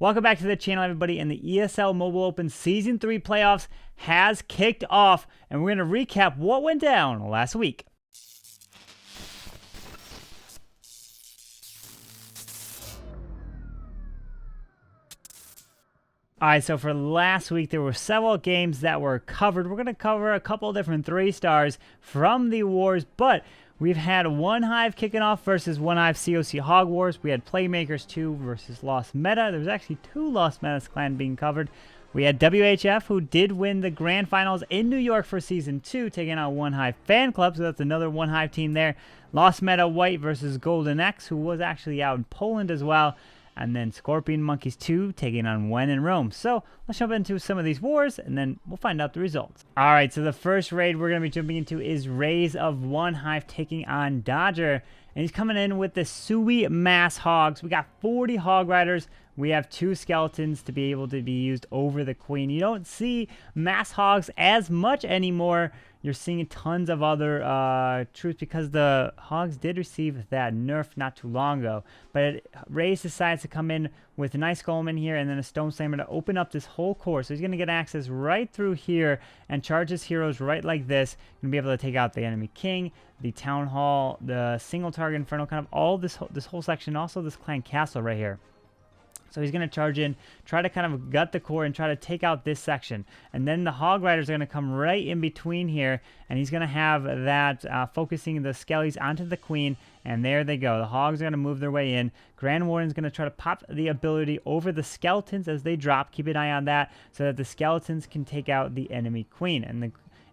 Welcome back to the channel, everybody, and the ESL Mobile Open Season 3 playoffs has kicked off, and we're going to recap what went down last week. Alright, so for last week, there were several games that were covered. We're going to cover a couple different 3-stars from the wars, but we've had OneHive kicking off versus OneHive COC Hog Wars. We had Playmakers 2 versus Lost Meta. There was actually 2 Lost Metas clan being covered. We had WHF, who did win the Grand Finals in New York for Season 2, taking out OneHive Fan Club, so that's another OneHive team there. Lost Meta White versus Golden X, who was actually out in Poland as well. And then ScorpionMonkeys 2 taking on Wen in Rome. So let's jump into some of these wars, and then we'll find out the results. All right, so the first raid we're going to be jumping into is Rays of OneHive taking on Dodger. And he's coming in with the Sui Mass Hogs. We got 40 Hog Riders. We have 2 skeletons to be able to be used over the Queen. You don't see Mass Hogs as much anymore. You're seeing tons of other troops because the Hogs did receive that nerf not too long ago. But Rays decides to come in with a nice golem in here and then a Stone Slammer to open up this whole core. So he's going to get access right through here and charge his heroes right like this. Going to be able to take out the enemy king, the Town Hall, the single target Inferno, kind of all this whole section, also this clan castle right here. So he's going to charge in, try to kind of gut the core and try to take out this section. And then the Hog Riders are going to come right in between here. And he's going to have that focusing the Skellies onto the Queen. And there they go. The Hogs are going to move their way in. Grand Warden's going to try to pop the ability over the Skeletons as they drop. Keep an eye on that so that the Skeletons can take out the enemy Queen.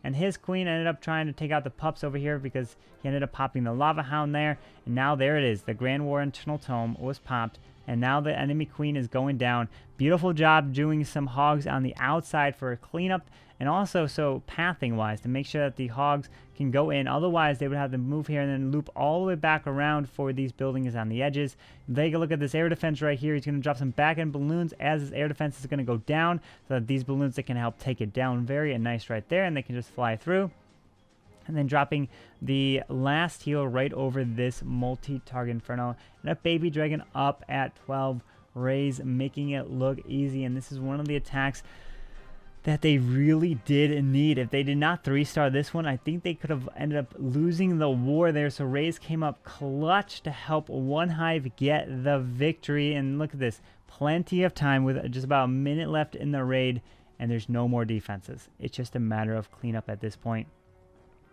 And his Queen ended up trying to take out the pups over here because he ended up popping the Lava Hound there. And now there it is. The Grand Warden Eternal Tome was popped. And now the enemy Queen is going down. Beautiful job doing some Hogs on the outside for a cleanup. And also, so pathing-wise, to make sure that the Hogs can go in. Otherwise, they would have to move here and then loop all the way back around for these buildings on the edges. Take a look at this air defense right here. He's going to drop some back-end balloons as his air defense is going to go down. So that these balloons that can help take it down. Very nice right there. And they can just fly through. And then dropping the last heal right over this multi-target Inferno. And a Baby Dragon up at 12 Rays, making it look easy. And this is one of the attacks that they really did need. If they did not 3-star this one, I think they could have ended up losing the war there. So Rays came up clutch to help OneHive get the victory. And look at this. Plenty of time with just about a minute left in the raid. And there's no more defenses. It's just a matter of cleanup at this point.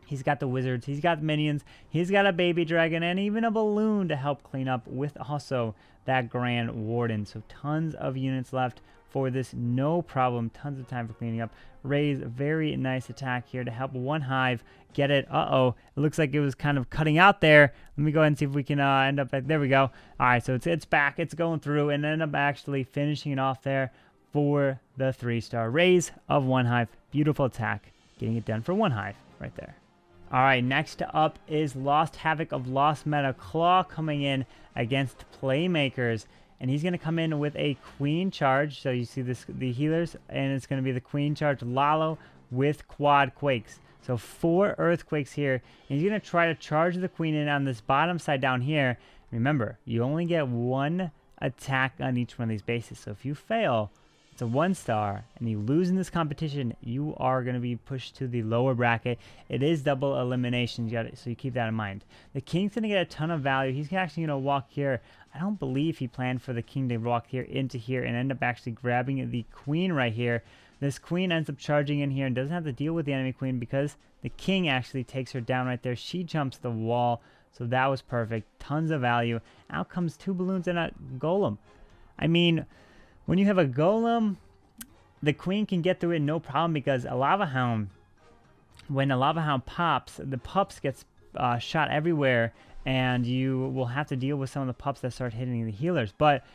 He's got the wizards, he's got minions, he's got a baby dragon, and even a balloon to help clean up with also that Grand Warden. So tons of units left for this, no problem, tons of time for cleaning up. Rays, very nice attack here to help OneHive get it. It looks like it was kind of cutting out there. Let me go ahead and see if we can end up back. There we go. All right, so it's back, it's going through, and end up actually finishing it off there for the 3-star Rays of OneHive. Beautiful attack, getting it done for OneHive right there. Alright, next up is Lost Havoc of Lost Meta Claw coming in against Playmakers. And he's going to come in with a Queen charge. So you see the healers, and it's going to be the Queen charge Lalo with Quad Quakes. So 4 Earthquakes here. And he's going to try to charge the Queen in on this bottom side down here. Remember, you only get 1 attack on each one of these bases. So if you fail, it's a 1-star, and you lose in this competition, you are going to be pushed to the lower bracket. It is double elimination, so you keep that in mind. The King's going to get a ton of value. He's actually going to walk here. I don't believe he planned for the King to walk here into here and end up actually grabbing the Queen right here. This Queen ends up charging in here and doesn't have to deal with the enemy Queen because the King actually takes her down right there. She jumps the wall, so that was perfect. Tons of value. Out comes 2 balloons and a golem. I mean, when you have a golem, the Queen can get through it no problem because a Lava Hound, when a Lava Hound pops, the pups gets shot everywhere, and you will have to deal with some of the pups that start hitting the healers. But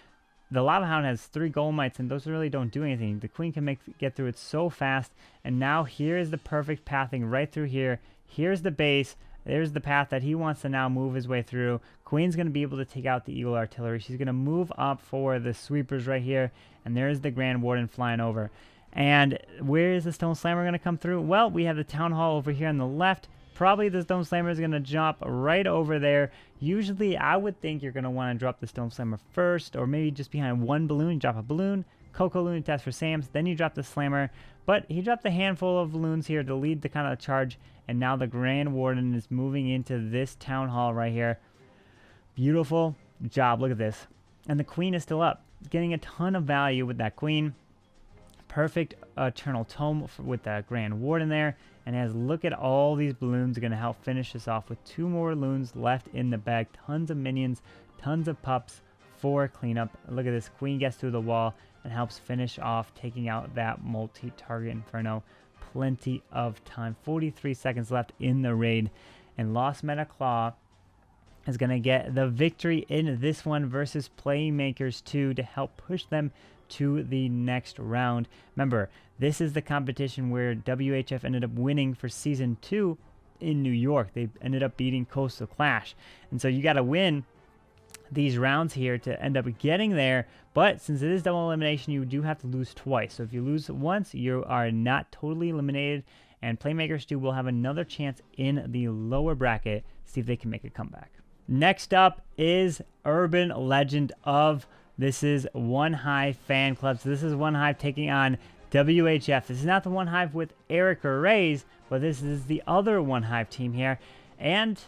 the Lava Hound has 3 Golemites, and those really don't do anything. The Queen can get through it so fast, and now here is the perfect pathing right through here. Here's the base. There's the path that he wants to now move his way through. Queen's going to be able to take out the Eagle Artillery. She's going to move up for the sweepers right here. And there's the Grand Warden flying over. And where is the Stone Slammer going to come through? Well, we have the Town Hall over here on the left. probably the Stone Slammer is going to jump right over there. Usually, I would think you're going to want to drop the Stone Slammer first, or maybe just behind one balloon, drop a balloon, Coco Loon test for Sam's, then you drop the Slammer. But he dropped a handful of balloons here to lead the kind of charge, and now the Grand Warden is moving into this Town Hall right here. Beautiful job, look at this. And the Queen is still up, getting a ton of value with that Queen. Perfect Eternal Tome with that Grand Warden there. And as look at all these balloons are going to help finish this off with 2 more balloons left in the bag. Tons of minions, tons of pups for cleanup. Look at this, Queen gets through the wall and helps finish off taking out that multi-target Inferno. Plenty of time, 43 seconds left in the raid. And Lost Meta Claw is going to get the victory in this one versus Playmakers 2 to help push them to the next round. Remember, this is the competition where WHF ended up winning for Season 2 in New York. They ended up beating Coastal Clash. And so you got to win these rounds here to end up getting there. But since it is double elimination, you do have to lose twice. So if you lose once, you are not totally eliminated. And Playmakers 2 will have another chance in the lower bracket to see if they can make a comeback. Next up is Urban Legend of, this is OneHive Fan Club. So this is OneHive taking on WHF. This is not the OneHive with Eric or Rays, but this is the other OneHive team here. And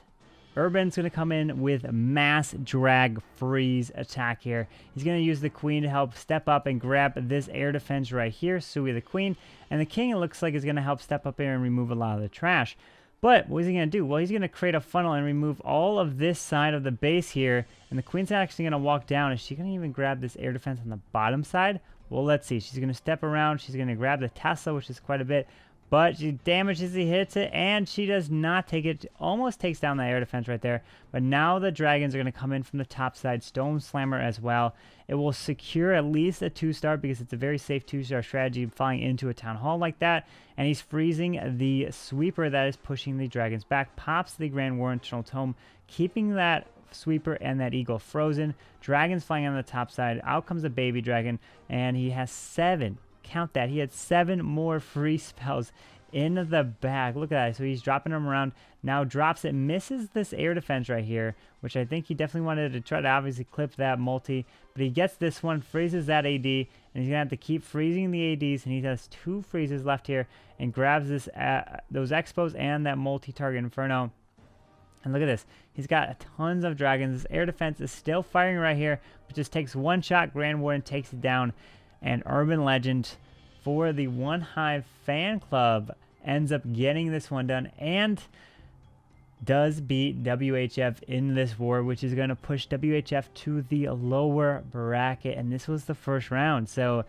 Urban's going to come in with mass drag freeze attack here. He's going to use the Queen to help step up and grab this air defense right here. Sui the Queen. And the King, it looks like, is going to help step up here and remove a lot of the trash. But what is he going to do? Well, he's going to create a funnel and remove all of this side of the base here. And the Queen's actually going to walk down. Is she going to even grab this air defense on the bottom side? Well, let's see. She's going to step around. She's going to grab the Tesla, which is quite a bit. But she damages, he hits it, and she does not take it. Almost takes down that air defense right there. But now the dragons are going to come in from the top side. Stone Slammer as well. It will secure at least a 2-star because it's a very safe 2-star strategy flying into a town hall like that. And he's freezing the sweeper that is pushing the dragons back. Pops the Grand Warden Eternal Tome, keeping that sweeper and that eagle frozen. Dragons flying on the top side. Out comes a baby dragon, and he has 7. Count that. He had 7 more free spells in the bag. Look at that. So he's dropping them around. Now drops it. Misses this air defense right here, which I think he definitely wanted to try to obviously clip that multi. But he gets this one, freezes that AD, and he's going to have to keep freezing the ADs. And he has 2 freezes left here and grabs this those expos and that multi-target Inferno. And look at this. He's got tons of dragons. This air defense is still firing right here, but just takes 1 shot. Grand Warden takes it down. And Urban Legend for the OneHive Fan Club ends up getting this one done and does beat WHF in this war, which is going to push WHF to the lower bracket. And this was the first round. So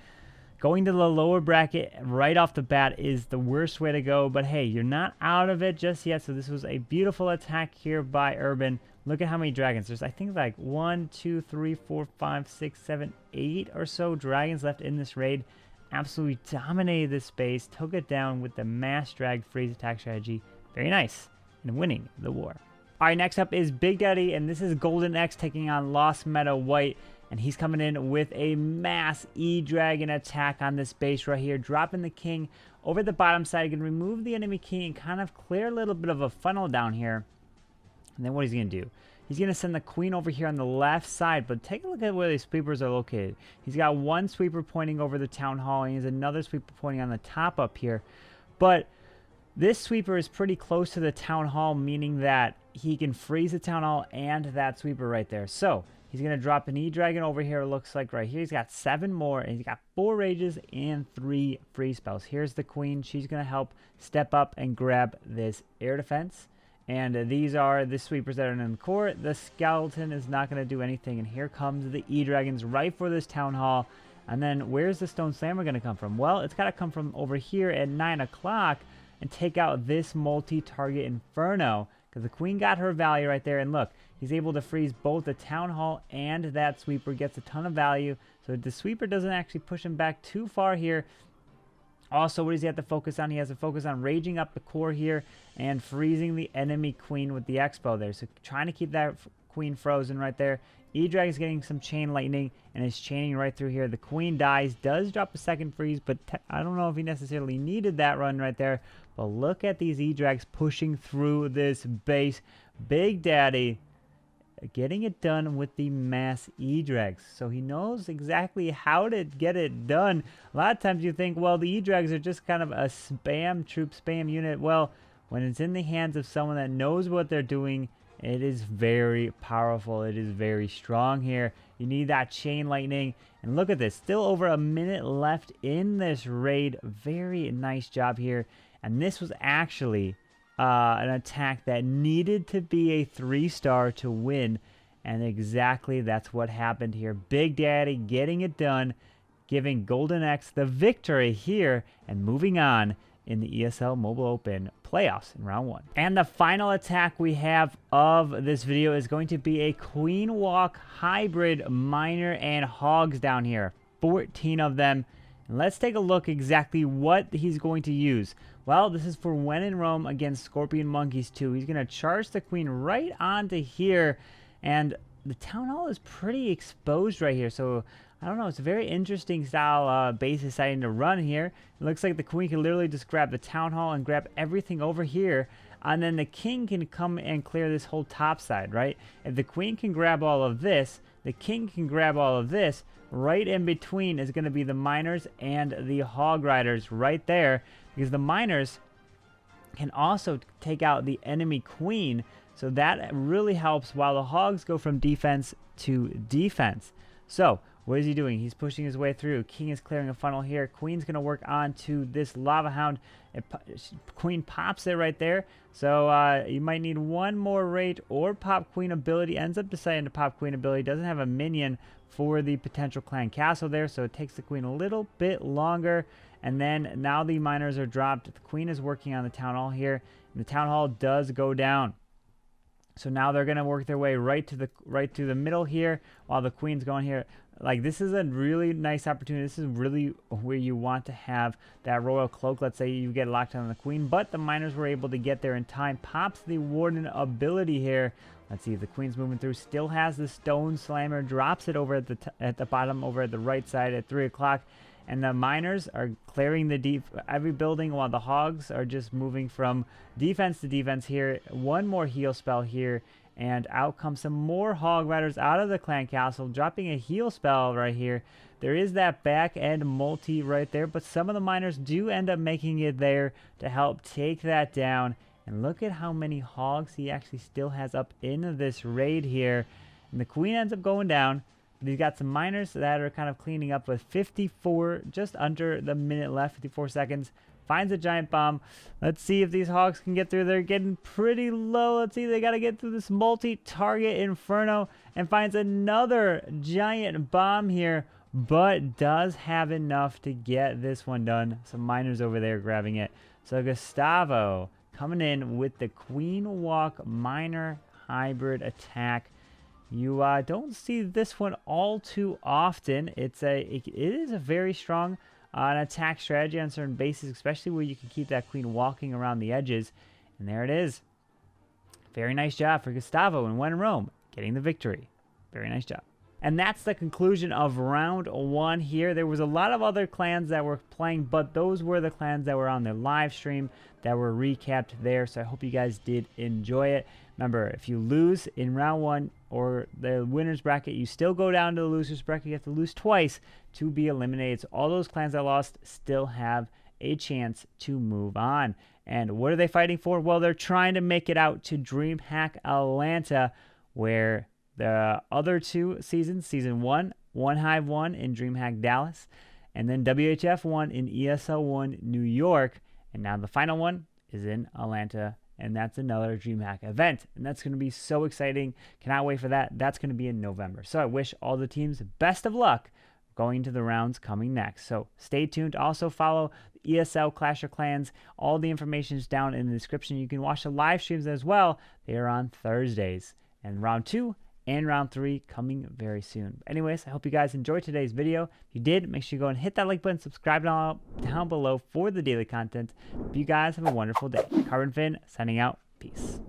going to the lower bracket right off the bat is the worst way to go. But hey, you're not out of it just yet. So this was a beautiful attack here by Urban. Look at how many dragons. There's, I think, like 1, 2, 3, 4, 5, 6, 7, 8 or so dragons left in this raid. Absolutely dominated this space. Took it down with the mass drag freeze attack strategy. Very nice. And winning the war. All right, next up is Big Daddy. And this is Golden X taking on Lost Meta White. And he's coming in with a mass E-Dragon attack on this base right here. Dropping the King over the bottom side. Going to remove the enemy King and kind of clear a little bit of a funnel down here. And then what he's going to do, he's going to send the Queen over here on the left side. But take a look at where these sweepers are located. He's got 1 sweeper pointing over the town hall, and he has another sweeper pointing on the top up here. But this sweeper is pretty close to the town hall, meaning that he can freeze the town hall and that sweeper right there. So he's going to drop an E-Dragon over here, it looks like right here. He's got 7 more, and he's got 4 rages and 3 free spells. Here's the Queen. She's going to help step up and grab this air defense. And these are the sweepers that are in the core. The skeleton is not going to do anything. And here comes the E-Dragons right for this town hall. And then where's the Stone Slammer going to come from? Well, it's got to come from over here at 9 o'clock and take out this multi-target Inferno. Because the Queen got her value right there. And look, he's able to freeze both the town hall and that sweeper. Gets a ton of value. So the sweeper doesn't actually push him back too far here. Also, what does he have to focus on? He has to focus on raging up the core here and freezing the enemy Queen with the Expo there. So trying to keep that queen frozen right there. E-Drag is getting some chain lightning and is chaining right through here. The queen dies, does drop a second freeze, but I don't know if he necessarily needed that run right there. But look at these E-Drags pushing through this base. Big Daddy getting it done with the mass E-Drags. So he knows exactly how to get it done. A lot of times you think, well, the E-Drags are just kind of a spam troop, spam unit. Well, when it's in the hands of someone that knows what they're doing, it is very powerful. It is very strong here. You need that chain lightning. And look at this. Still over a minute left in this raid. Very nice job here. And this was actually an attack that needed to be a 3-star to win. And exactly that's what happened here. Big Daddy getting it done. Giving Golden X the victory here. And moving on in the ESL Mobile Open playoffs in round 1. And the final attack we have of this video is going to be a Queen Walk hybrid miner and hogs down here. 14 of them. And let's take a look exactly what he's going to use. Well, this is for when in Rome against ScorpionMonkeys 2. He's going to charge the queen right onto here. And the Town Hall is pretty exposed right here. So I don't know, it's a very interesting style base deciding to run here. It looks like the queen can literally just grab the Town Hall and grab everything over here. And then the king can come and clear this whole top side, right? If the queen can grab all of this, the king can grab all of this. Right in between is going to be the miners and the hog riders right there. Because the miners can also take out the enemy queen. So that really helps while the hogs go from defense to defense. So what is he doing? He's pushing his way through. King is clearing a funnel here. Queen's going to work on to this Lava Hound. Queen pops it right there. So you might need one more rate or pop queen ability. Ends up deciding to pop queen ability. Doesn't have a minion for the potential clan castle there. So it takes the queen a little bit longer. And then now the miners are dropped. The queen is working on the town hall here. And the town hall does go down. So now they're going to work their way right through the middle here while the queen's going here. Like, this is a really nice opportunity. This is really where you want to have that royal cloak. Let's say you get locked on the queen, but the miners were able to get there in time. Pops the warden ability here. Let's see if the queen's moving through. Still has the stone slammer. Drops it over at the bottom over at the right side at 3 o'clock. And the miners are clearing every building while the hogs are just moving from defense to defense here. One more heal spell here. And out comes some more hog riders out of the clan castle, dropping a heal spell right here. There is that back end multi right there, but some of the miners do end up making it there to help take that down. And look at how many hogs he actually still has up in this raid here. And the queen ends up going down. He's got some miners that are kind of cleaning up with 54, just under the minute left, 54 seconds. Finds a giant bomb. Let's see if these hogs can get through. They're getting pretty low. Let's see. They got to get through this multi-target inferno and finds another giant bomb here, but does have enough to get this one done. Some miners over there grabbing it. So Gustavo coming in with the Queen Walk miner hybrid attack. You don't see this one all too often. It is a very strong an attack strategy on certain bases, especially where you can keep that queen walking around the edges. And there it is. Very nice job for Gustavo and When in Rome getting the victory. Very nice job. And that's the conclusion of round 1 here. There was a lot of other clans that were playing, but those were the clans that were on the live stream that were recapped there. So I hope you guys did enjoy it. Remember, if you lose in round 1 or the winner's bracket, you still go down to the loser's bracket. You have to lose twice to be eliminated. So all those clans that lost still have a chance to move on. And what are they fighting for? Well, they're trying to make it out to DreamHack Atlanta, where the other 2 seasons, season 1, OneHive won in DreamHack Dallas, and then WHF won in ESL 1 New York, and now the final one is in Atlanta, and that's another DreamHack event, and that's going to be so exciting. Cannot wait for that. That's going to be in November. So I wish all the teams best of luck going to the rounds coming next. So stay tuned. Also follow ESL Clash of Clans. All the information is down in the description. You can watch the live streams as well. They are on Thursdays. And round 2 and round 3 coming very soon. But anyways, I hope you guys enjoyed today's video. If you did, make sure you go and hit that like button, subscribe down below for the daily content. Hope you guys have a wonderful day. Carbonfin signing out. Peace.